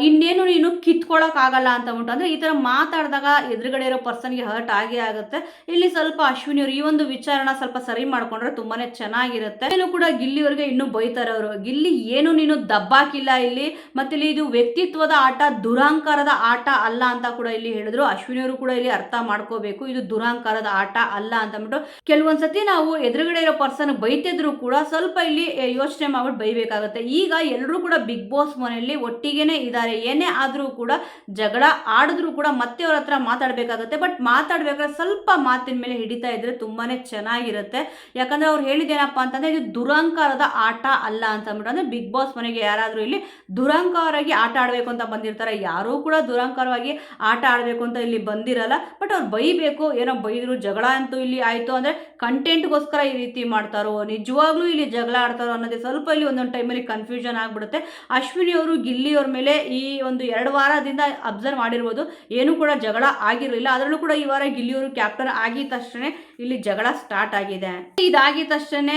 ಇನ್ನೇನು ನೀನು ಕಿತ್ಕೊಳ್ಳೋಕ್ಕಾಗಲ್ಲ ಅಂತ ಅಂದ್ಬಿಟ್ಟು. ಅಂದರೆ ಈ ಥರ ಮಾತಾಡಿದಾಗ ಎದುರುಗಡೆ ಇರೋ ಪರ್ಸನ್ಗೆ ಹರ್ಟ್ ಆಗೇ ಆಗುತ್ತೆ. ಇಲ್ಲಿ ಸ್ವಲ್ಪ ಅಶ್ವಿನಿಯವರು ಈ ಒಂದು ವಿಚಾರನ ಸ್ವಲ್ಪ ಸರಿ ಮಾಡಿಕೊಂಡ್ರೆ ತುಂಬಾ ಚೆನ್ನಾಗಿರುತ್ತೆ. ಏನು ಕೂಡ ಗಿಲ್ಲಿಯವ್ರಿಗೆ ಇನ್ನೂ ಬೈತಾರೆ ಅವರು, ಗಿಲ್ಲಿ ಏನು ನೀನು ದಬ್ಬಾಕಿಲ್ಲ ಇಲ್ಲಿ, ಮತ್ತು ಇಲ್ಲಿ ಇದು ವ್ಯಕ್ತಿತ್ವದ ಆಟ, ದುರಾಂಕಾರದ ಆಟ ಅಲ್ಲ ಅಂತ ಕೂಡ ಇಲ್ಲಿ ಹೇಳಿದ್ರು. ಅಶ್ವಿನಿಯವರು ಕೂಡ ಇಲ್ಲಿ ಅರ್ಥ ಮಾಡ್ಕೋಬೇಕು, ಇದು ದುರಾಂಕಾರದ ಆಟ ಅಲ್ಲ ಅಂತ ಅಂದ್ಬಿಟ್ಟು. ಕೆಲವೊಂದ್ಸತಿ ನಾವು ಎದುರುಗಡೆ ಇರೋ ಪರ್ಸನ್ ಬೈತಿದ್ರು ಕೂಡ ಸ್ವಲ್ಪ ಇಲ್ಲಿ ಯೋಚನೆ ಮಾಡ್ಬಿಟ್ಟು ಬೈಬೇಕಾಗುತ್ತೆ. ಈಗ ಎಲ್ಲರೂ ಕೂಡ ಬಿಗ್ ಬಾಸ್ ಮನೆಯಲ್ಲಿ ಒಟ್ಟಿಗೆನೇ ಇದ್ದಾರೆ, ಏನೇ ಆದರೂ ಕೂಡ ಜಗಳ ಆಡಿದ್ರು ಕೂಡ ಮತ್ತೆ ಅವ್ರ ಹತ್ರ ಮಾತಾಡಬೇಕಾಗುತ್ತೆ. ಬಟ್ ಮಾತಾಡ್ಬೇಕಾದ್ರೆ ಸ್ವಲ್ಪ ಮಾತಿನ ಮೇಲೆ ಹಿಡಿತಾ ಇದ್ರೆ ತುಂಬಾನೇ ಚೆನ್ನಾಗಿರುತ್ತೆ. ಯಾಕಂದ್ರೆ ಅವ್ರು ಹೇಳಿದ್ದೇನಪ್ಪ ಅಂತಂದ್ರೆ ಇದು ದುರಾಂಕಾರದ ಆಟ ಅಲ್ಲ ಅಂತ ಅಂದ್ಬಿಟ್ಟು. ಅಂದ್ರೆ ಬಿಗ್ ಬಾಸ್ ಮನೆಗೆ ಯಾರಾದರೂ ಇಲ್ಲಿ ದುರಾಂಕಾರವಾಗಿ ಆಟ ಆಡಬೇಕು ಅಂತ ಬಂದಿರ್ತಾರೆ, ಯಾರೂ ಕೂಡ ದುರಾಂಕಾರವಾಗಿ ಆಟ ಆಡಬೇಕು ಅಂತ ಇಲ್ಲಿ ಬಂದಿರಲ್ಲ. ಬಟ್ ಅವ್ರು ಬೈಬೇಕು, ಏನೋ ಬೈದ್ರು, ಜಗಳ ಅಂತೂ ಇಲ್ಲಿ ಆಯಿತು ಅಂದರೆ ಕಂಟೆಂಟ್ಗೋಸ್ಕರ ಈ ರೀತಿ ಮಾಡ್ತಾರೋ, ನಿಜವಾಗ್ಲೂ ಇಲ್ಲಿ ಜಗಳ ಆಡ್ತಾರೋ ಅನ್ನೋದೇ ಸ್ವಲ್ಪ ಇಲ್ಲಿ ಒಂದೊಂದು ಟೈಮಲ್ಲಿ ಕನ್ಫ್ಯೂಷನ್ ಆಗಿಬಿಡುತ್ತೆ. ಅಶ್ವಿನಿ ಅವರು ಗಿಲ್ಲಿಯವ್ರ ಮೇಲೆ ಈ ಒಂದು 2 ವಾರದಿಂದ ಅಬ್ಸರ್ವ್ ಮಾಡಿರ್ಬೋದು, ಏನೂ ಕೂಡ ಜಗಳ ಆಗಿರಲಿಲ್ಲ. ಅದರಲ್ಲೂ ಕೂಡ ಈ ವಾರ ಗಿಲ್ಲಿಯವರು ಕ್ಯಾಪ್ಟನ್ ಆಗಿದ ತಕ್ಷಣ ಇಲ್ಲಿ ಜಗಳ ಸ್ಟಾರ್ಟ್ ಆಗಿದೆ. ಇದಾಗಿದ ತಕ್ಷಣ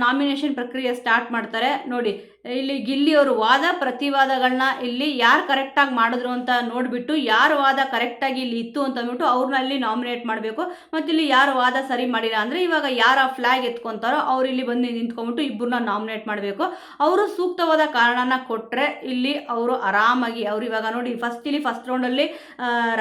ನಾಮಿನೇಷನ್ ಪ್ರಕ್ರಿಯೆ ಸ್ಟಾರ್ಟ್ ಮಾಡ್ತಾರೆ. ನೋಡಿ ಇಲ್ಲಿ ಗಿಲ್ಲಿಯವರು ವಾದ ಪ್ರತಿವಾದಗಳನ್ನ ಇಲ್ಲಿ ಯಾರು ಕರೆಕ್ಟಾಗಿ ಮಾಡಿದ್ರು ಅಂತ ನೋಡಿಬಿಟ್ಟು ಯಾರು ವಾದ ಕರೆಕ್ಟಾಗಿ ಇಲ್ಲಿ ಇತ್ತು ಅಂತ ಅಂದ್ಬಿಟ್ಟು ಅವ್ರನ್ನ ಇಲ್ಲಿ ನಾಮಿನೇಟ್ ಮಾಡಬೇಕು. ಮತ್ತು ಇಲ್ಲಿ ಯಾರು ವಾದ ಸರಿ ಮಾಡಿಲ್ಲ ಅಂದರೆ ಇವಾಗ ಯಾರು ಆ ಫ್ಲ್ಯಾಗ್ ಎತ್ಕೊತಾರೋ ಅವ್ರು ಇಲ್ಲಿ ಬಂದು ನಿಂತ್ಕೊಂಡ್ಬಿಟ್ಟು ಇಬ್ಬರನ್ನ ನಾಮಿನೇಟ್ ಮಾಡಬೇಕು. ಅವರು ಸೂಕ್ತವಾದ ಕಾರಣನ ಕೊಟ್ಟರೆ ಇಲ್ಲಿ ಅವರು ಆರಾಮಾಗಿ ಅವ್ರು ಇವಾಗ ನೋಡಿ ಫಸ್ಟ್ ರೌಂಡಲ್ಲಿ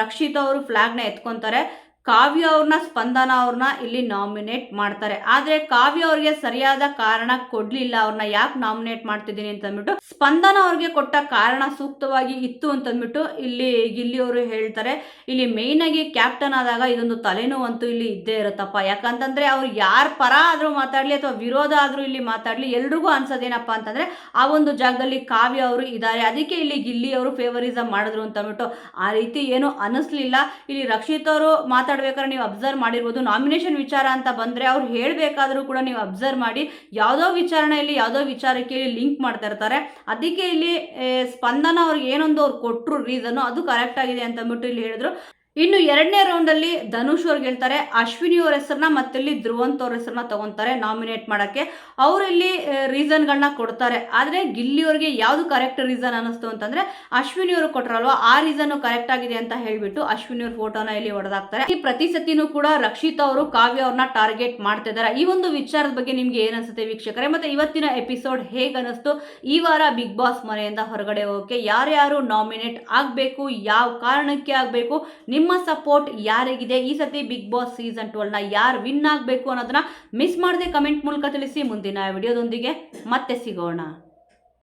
ರಕ್ಷಿತಾ ಅವರು ಫ್ಲ್ಯಾಗ್ನ ಎತ್ಕೊತಾರೆ. ಕಾವ್ಯ ಅವ್ರನ್ನ ಸ್ಪಂದನ ಅವ್ರನ್ನ ಇಲ್ಲಿ ನಾಮಿನೇಟ್ ಮಾಡ್ತಾರೆ. ಆದರೆ ಕಾವ್ಯ ಅವ್ರಿಗೆ ಸರಿಯಾದ ಕಾರಣ ಕೊಡಲಿಲ್ಲ. ಅವ್ರನ್ನ ಯಾಕೆ ನಾಮಿನೇಟ್ ಮಾಡ್ತಿದ್ದೀನಿ ಅಂತ ಅಂದ್ಬಿಟ್ಟು ಸ್ಪಂದನ ಅವ್ರಿಗೆ ಕೊಟ್ಟ ಕಾರಣ ಸೂಕ್ತವಾಗಿ ಇತ್ತು ಅಂತಂದ್ಬಿಟ್ಟು ಇಲ್ಲಿ ಗಿಲ್ಲಿಯವರು ಹೇಳ್ತಾರೆ. ಇಲ್ಲಿ ಮೇಯ್ನ್ ಆಗಿ ಕ್ಯಾಪ್ಟನ್ ಆದಾಗ ಇದೊಂದು ತಲೆನೋವಂತೂ ಇಲ್ಲಿ ಇದ್ದೇ ಇರುತ್ತಪ್ಪ. ಯಾಕಂತಂದ್ರೆ ಅವ್ರು ಯಾರ ಪರ ಆದರೂ ಮಾತಾಡಲಿ ಅಥವಾ ವಿರೋಧ ಆದರೂ ಇಲ್ಲಿ ಮಾತಾಡಲಿ ಎಲ್ರಿಗೂ ಅನ್ಸೋದೇನಪ್ಪ ಅಂತಂದ್ರೆ ಆ ಒಂದು ಜಾಗದಲ್ಲಿ ಕಾವ್ಯ ಅವರು ಇದ್ದಾರೆ, ಅದಕ್ಕೆ ಇಲ್ಲಿ ಗಿಲ್ಲಿಯವರು ಫೇವರಿಸಮ್ ಮಾಡಿದ್ರು ಅಂತ ಅಂದ್ಬಿಟ್ಟು. ಆ ರೀತಿ ಏನು ಅನಿಸ್ಲಿಲ್ಲ. ಇಲ್ಲಿ ರಕ್ಷಿತ್ ಅವರು ಮಾತಾಡ್ಬೇಕಾದ್ರೆ ನೀವು ಅಬ್ಸರ್ವ್ ಮಾಡಿರ್ಬೋದು, ನಾಮಿನೇಷನ್ ವಿಚಾರ ಅಂತ ಬಂದರೆ ಅವ್ರು ಹೇಳಬೇಕಾದ್ರೂ ಕೂಡ ನೀವು ಅಬ್ಸರ್ವ್ ಮಾಡಿ ಯಾವುದೋ ವಿಚಾರಣೆಯಲ್ಲಿ ಯಾವುದೋ ವಿಚಾರಕ್ಕೆ ಇಲ್ಲಿ ಲಿಂಕ್ ಮಾಡ್ತಾ ಇರ್ತಾರೆ. ಅದಕ್ಕೆ ಇಲ್ಲಿ ಸ್ಪಂದನ ಅವ್ರಿಗೆ ಏನೊಂದು ಅವ್ರು ಕೊಟ್ಟರು ರೀಸನ್ನು ಅದು ಕರೆಕ್ಟ್ ಆಗಿದೆ ಅಂತ ಅಂದ್ಬಿಟ್ಟು ಇಲ್ಲಿ ಹೇಳಿದ್ರು. ಇನ್ನು ಎರಡನೇ ರೌಂಡಲ್ಲಿ ಧನುಷ್ ಅವ್ರಿಗೆ ಹೇಳ್ತಾರೆ ಅಶ್ವಿನಿ ಅವ್ರ ಹೆಸರನ್ನ ಮತ್ತೆ ಇಲ್ಲಿ ಧ್ರುವಂತ್ ಅವ್ರ ಹೆಸರನ್ನ ತಗೊಂತಾರೆ ನಾಮಿನೇಟ್ ಮಾಡೋಕ್ಕೆ. ಅವರಲ್ಲಿ ರೀಸನ್ಗಳನ್ನ ಕೊಡ್ತಾರೆ. ಆದರೆ ಗಿಲ್ಲಿಯವ್ರಿಗೆ ಯಾವುದು ಕರೆಕ್ಟ್ ರೀಸನ್ ಅನ್ನಿಸ್ತು ಅಂತಂದರೆ ಅಶ್ವಿನಿ ಅವರು ಕೊಟ್ಟರಲ್ವ ಆ ರೀಸನ್ನು ಕರೆಕ್ಟ್ ಆಗಿದೆ ಅಂತ ಹೇಳಿಬಿಟ್ಟು ಅಶ್ವಿನಿ ಅವ್ರ ಫೋಟೋನ ಇಲ್ಲಿ ಹೊಡೆದಾಕ್ತಾರೆ. ಈ ಪ್ರತಿ ಸತಿನೂ ಕೂಡ ರಕ್ಷಿತಾ ಅವರು ಕಾವ್ಯ ಅವ್ರನ್ನ ಟಾರ್ಗೆಟ್ ಮಾಡ್ತಿದ್ದಾರೆ. ಈ ಒಂದು ವಿಚಾರದ ಬಗ್ಗೆ ನಿಮ್ಗೆ ಏನು ಅನಿಸುತ್ತೆ ವೀಕ್ಷಕರೇ? ಮತ್ತೆ ಇವತ್ತಿನ ಎಪಿಸೋಡ್ ಹೇಗೆ ಅನ್ನಿಸ್ತು? ಈ ವಾರ ಬಿಗ್ ಬಾಸ್ ಮನೆಯಿಂದ ಹೊರಗಡೆ ಹೋಗೋಕೆ ಯಾರ್ಯಾರು ನಾಮಿನೇಟ್ ಆಗಬೇಕು, ಯಾವ ಕಾರಣಕ್ಕೆ ಆಗಬೇಕು, ನಿಮ್ಮ ಸಪೋರ್ಟ್ ಯಾರಿಗಿದೆ, ಈ ಸತಿ ಬಿಗ್ ಬಾಸ್ ಸೀಸನ್ 12ನ ಯಾರು ವಿನ್ ಆಗಬೇಕು ಅನ್ನೋದನ್ನ ಮಿಸ್ ಮಾಡದೆ ಕಮೆಂಟ್ ಮೂಲಕ ತಿಳಿಸಿ. ಮುಂದಿನ ವಿಡಿಯೋದೊಂದಿಗೆ ಮತ್ತೆ ಸಿಗೋಣ.